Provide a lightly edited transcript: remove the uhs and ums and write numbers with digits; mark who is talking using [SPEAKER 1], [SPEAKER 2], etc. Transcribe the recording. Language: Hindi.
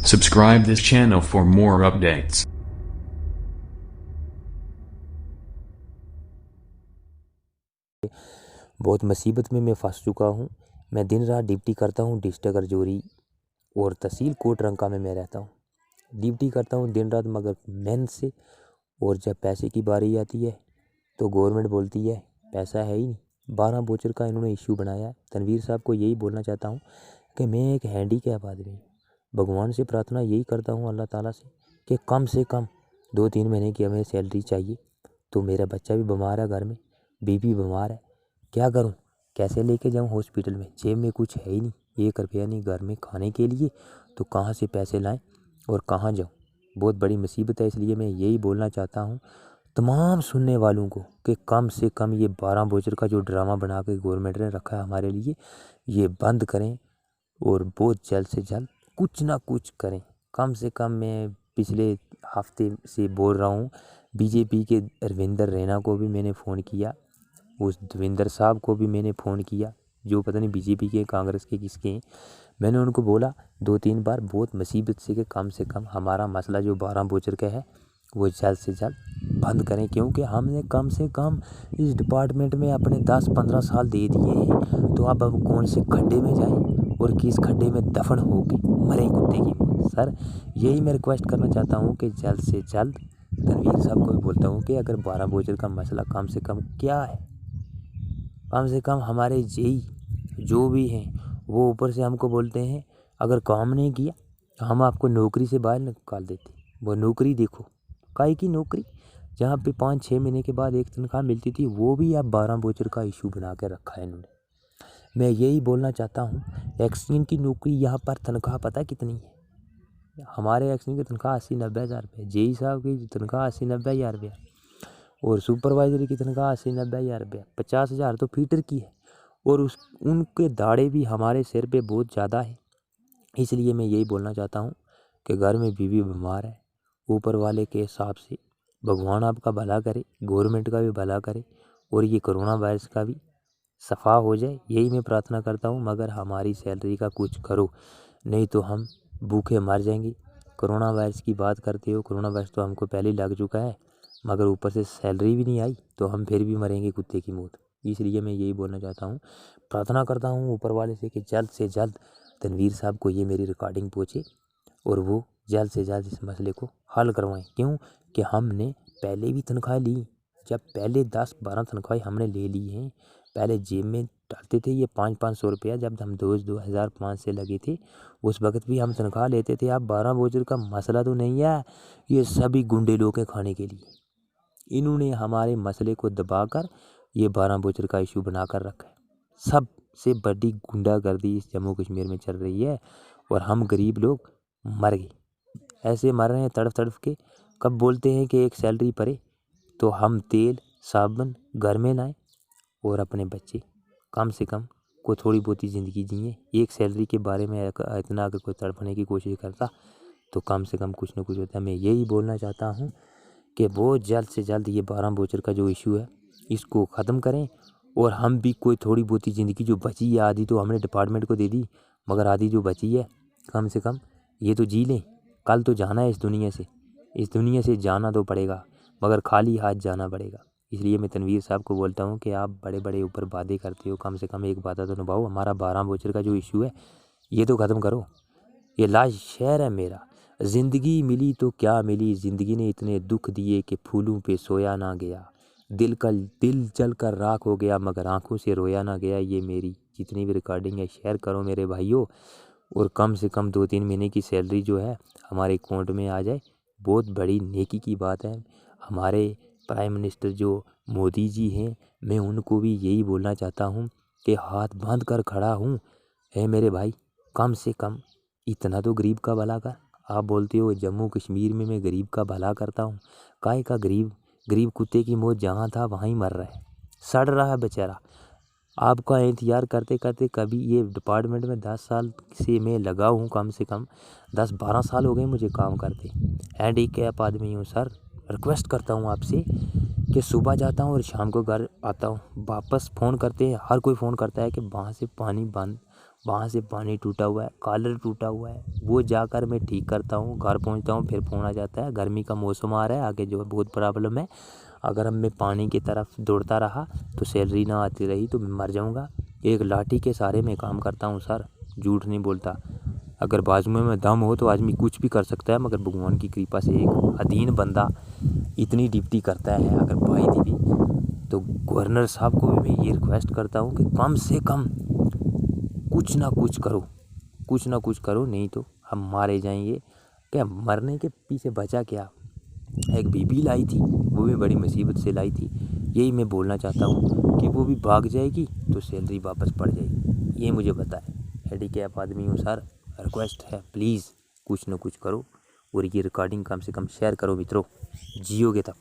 [SPEAKER 1] Subscribe this channel for more updates.
[SPEAKER 2] बहुत मुसीबत में मैं फंस चुका हूँ। मैं दिन रात ड्यूटी करता हूँ डिस्ट्रिक्ट रजौरी और तहसील कोटरंका में मैं रहता हूँ। ड्यूटी करता हूँ दिन रात मगर मेहनत से, और जब पैसे की बारी आती है तो गवर्नमेंट बोलती है पैसा है ही नहीं। 12 वोचर का इन्होंने इशू बनाया है। तनवीर साहब को यही बोलना चाहता हूँ कि मैं एक हैंडीकैप आदमी हूँ। भगवान से प्रार्थना यही करता हूँ अल्लाह ताला से कम 2-3 महीने की हमें सैलरी चाहिए। तो मेरा बच्चा भी बीमार है, घर में बीबी बीमार है, क्या करूं, कैसे लेके जाऊं हॉस्पिटल में। जेब में कुछ है ही नहीं, 1 रुपया नहीं घर में खाने के लिए, तो कहाँ से पैसे लाएं और कहाँ जाऊं। बहुत बड़ी मुसीबत है। इसलिए मैं यही बोलना चाहता हूं तमाम सुनने वालों को कि कम से कम ये 12 वोचर का जो ड्रामा बना के गवर्नमेंट ने रखा है हमारे लिए, ये बंद करें और बहुत जल्द से जल्द कुछ ना कुछ करें। कम से कम मैं पिछले हफ्ते से बोल रहा हूँ, बीजेपी के रविंदर रैना को भी मैंने फ़ोन किया, उस देवेंद्र साहब को भी मैंने फ़ोन किया, जो पता नहीं बीजेपी के कांग्रेस के किसके हैं। मैंने उनको बोला 2-3 बार बहुत मुसीबत से कि कम से कम हमारा मसला जो 12 वोचर का है वो जल्द से जल्द बंद करें, क्योंकि हमने कम से कम इस डिपार्टमेंट में अपने 10-15 साल दे दिए हैं। तो अब हम कौन से खड्डे में जाएं और किस खड्डे में दफन होके मरे कुत्ते की मौत। सर यही मैं रिक्वेस्ट करना चाहता हूँ कि जल्द से जल्द तनवीर साहब को भी बोलता हूँ कि अगर 12 वोचर का मसला कम से कम क्या है, कम से कम हमारे जेई जो भी हैं वो ऊपर से हमको बोलते हैं अगर काम नहीं किया तो हम आपको नौकरी से बाहर निकाल देते। वो नौकरी देखो, काहे की नौकरी, जहाँ पे 5-6 महीने के बाद एक तनख्वाह मिलती थी, वो भी अब 12 वोचर का इशू बना के रखा है इन्होंने। मैं यही बोलना चाहता हूँ, एक्सचेंज की नौकरी यहाँ पर तनख्वाह पता कितनी है? हमारे एक्सचेंज की तनख्वाह 80-90 हज़ार रुपये, जेई साहब की तनख्वाह 80-90 हज़ार रुपये, और सुपरवाइजर की तनख्वाह 80-90 हज़ार रुपये, 50 हज़ार तो फीटर की है, और उनके दाड़े भी हमारे सिर पे बहुत ज़्यादा है। इसलिए मैं यही बोलना चाहता हूँ कि घर में बीवी बीमार है, ऊपर वाले के हिसाब से भगवान आपका भला करे, गवर्नमेंट का भी भला करे, और ये कोरोना वायरस का भी सफ़ा हो जाए, यही मैं प्रार्थना करता हूँ। मगर हमारी सैलरी का कुछ करो, नहीं तो हम भूखे मर जाएंगे। कोरोना वायरस की बात करते हो, कोरोना वायरस तो हमको पहले ही लग चुका है, मगर ऊपर से सैलरी भी नहीं आई तो हम फिर भी मरेंगे कुत्ते की मौत। इसलिए मैं यही बोलना चाहता हूँ, प्रार्थना करता हूँ ऊपर वाले से कि जल्द से जल्द तनवीर साहब को ये मेरी रिकॉर्डिंग पहुँचे और वो जल्द से जल्द इस मसले को हल करवाएं। क्यों कि हमने पहले भी तनख्वाह ली, जब पहले 10-12 तनख्वाहें हमने ले ली हैं, पहले जेब में डालते थे ये 500-500 रुपया, जब हम 2005 से लगे थे उस वक्त भी हम तनख्वाह लेते थे। अब 12 वोचर का मसला तो नहीं है, ये सभी गुंडे लोग के खाने के लिए इन्होंने हमारे मसले को दबाकर ये 12 वोचर का इशू बनाकर रखा है। सबसे बड़ी गुंडागर्दी इस जम्मू कश्मीर में चल रही है और हम गरीब लोग मर गए, ऐसे मर रहे हैं तड़फ तड़फ के। कब बोलते हैं कि एक सैलरी पड़े तो हम तेल साबुन घर में लाएं और अपने बच्चे कम से कम को थोड़ी बहुत ही ज़िंदगी जिए। एक सैलरी के बारे में इतना अगर कोई तड़पने की कोशिश करता तो कम से कम कुछ न कुछ होता है। मैं यही बोलना चाहता हूँ कि वो जल्द से जल्द ये 12 वोचर का जो इशू है इसको ख़त्म करें, और हम भी कोई थोड़ी बहुत ही ज़िंदगी जो बची है, आधी तो हमने डिपार्टमेंट को दे दी, मगर आधी जो बची है कम से कम ये तो जी लें। कल तो जाना है इस दुनिया से जाना तो पड़ेगा, मगर खाली हाथ जाना पड़ेगा। इसलिए मैं तनवीर साहब को बोलता हूँ कि आप बड़े बड़े ऊपर वादे करते हो, कम से कम एक वादा तो निभाओ। हमारा 12 वोचर का जो इशू है ये तो ख़त्म करो। ये लाश शहर है मेरा, ज़िंदगी मिली तो क्या मिली, ज़िंदगी ने इतने दुख दिए कि फूलों पे सोया ना गया, दिल जल कर राख हो गया मगर आंखों से रोया ना गया। ये मेरी जितनी भी रिकॉर्डिंग है शेयर करो मेरे भाइयों, और कम से कम 2-3 महीने की सैलरी जो है हमारे अकाउंट में आ जाए, बहुत बड़ी नेकी की बात है। हमारे प्राइम मिनिस्टर जो मोदी जी हैं, मैं उनको भी यही बोलना चाहता हूँ कि हाथ बांध कर खड़ा हूँ, है मेरे भाई, कम से कम इतना तो गरीब का भला कर। आप बोलते हो जम्मू कश्मीर में मैं गरीब का भला करता हूँ, काहे का गरीब कुत्ते की मौत जहाँ था वहाँ ही मर रहा है, सड़ रहा है बेचारा। आपका इंतज़ार करते करते कभी ये डिपार्टमेंट में 10 साल से मैं लगा हूँ, कम से कम 10-12 साल हो गए मुझे काम करते। हैंडीकैप आदमी हूँ सर, रिक्वेस्ट करता हूँ आपसे कि सुबह जाता हूँ और शाम को घर आता हूँ, वापस फ़ोन करते हैं, हर कोई फ़ोन करता है कि वहाँ से पानी बंद वहाँ से पानी टूटा हुआ है, कॉलर टूटा हुआ है, वो जाकर मैं ठीक करता हूँ। घर पहुँचता हूँ, फिर फ़ोन आ जाता है गर्मी का मौसम आ रहा है, आगे जो है बहुत प्रॉब्लम है। अगर अब मैं पानी की तरफ दौड़ता रहा तो सैलरी ना आती रही तो मैं मर जाऊँगा। एक लाठी के सहारे में काम करता हूँ सर, झूठ नहीं बोलता। अगर बाजू में दम हो तो आदमी कुछ भी कर सकता है, मगर भगवान की कृपा से एक अधीन बंदा इतनी ड्यूटी करता है। अगर भाई दी भी तो गवर्नर साहब को भी मैं ये रिक्वेस्ट करता हूँ कि कम से कम कुछ ना कुछ करो, कुछ ना कुछ करो, नहीं तो हम मारे जाएंगे। क्या मरने के पीछे बचा क्या? एक बीबी लाई थी, वो भी बड़ी मुसीबत से लाई थी। यही मैं बोलना चाहता हूँ कि वो भी भाग जाएगी तो सैलरी वापस पड़ जाएगी, ये मुझे बताए। हैंडीकैप आदमी हूँ सर, रिक्वेस्ट है प्लीज़ कुछ ना कुछ करो। और ये रिकॉर्डिंग कम से कम शेयर करो मित्रों, जियोगे तब।